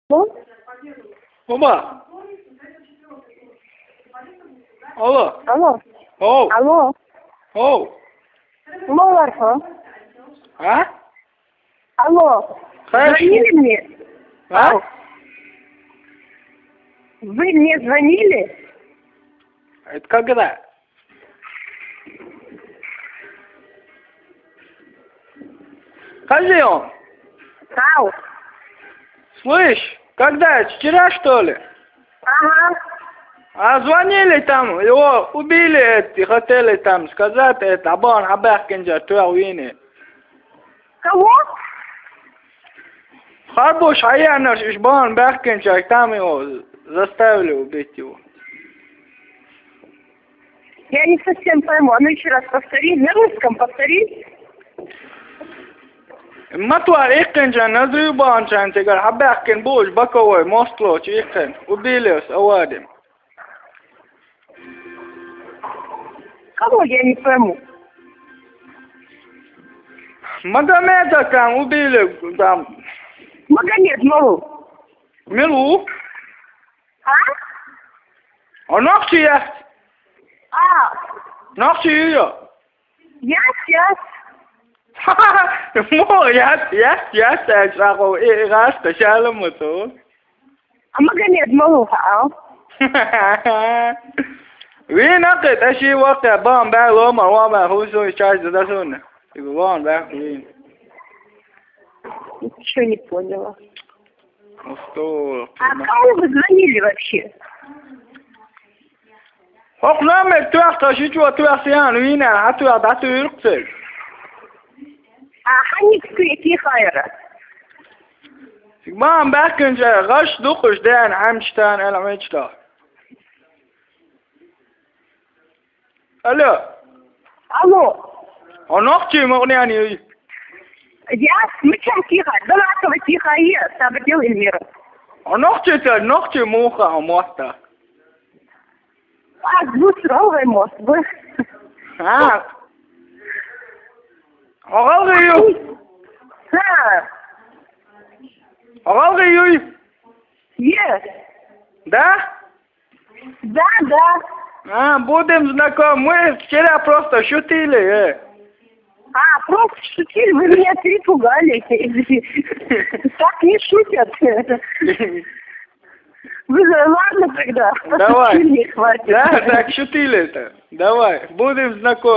Алло? Оба. Алло. Алло? Оу. Алло? Оу. Лорка? А? Алло? Хорошо. Звонили мне? А? Вы мне звонили? Это когда? Хозяин, Ау. слышь, когда? Вчера, что ли? Ага. А звонили там, его убили, эти, хотели там сказать, это, Абан Абахкинджа, Туауини. Кого? Харбуш Аянаш Ишбан Бахкинджа, там его заставили убить его. Я не совсем пойму. А ну еще раз повтори. На русском повтори. Матуар Икинджа, Назрюбан Чантигар, Абахкин Буш, Баковой, Москва, Чикин, убили с Авадим. Кого я не пойму? Магомеда там убили, там, Магомед Малу. Милу, А? а ногти есть, А. ногти ее. Я сейчас. Мо, я, саху, и раз, качалом это. А Магомед Малу, а? Винакет, аши вакта, бам, бак, лома, вама, хусу, часть, да, сунна. Вон, бак, вин. Ничего не поняла. Что? А кому вы звонили вообще? Хокнаме, туахта, шичуа, туахсиян, вина, хатуа, дату, юрксель. А ханиксы кихайра. Бам, باكنجا غش دقش دان عمشتان إلى مجتا. ألو. Алло. ونقطي مغنياني. Я смычам тихо. Далатова тихо и собрал Эльмира. ونقطي موخا وموستا. А, двустволый мост. ها. أغلقيو. Да. أغلقيو. Yes. Да? Да. Будем знакомы. Мы вчера просто шутили. А, просто шутили, вы меня перепугали. Так не шутят. Вы ладно тогда. Давай. Не хватит. Да, так шутили-то. Давай, будем знакомы.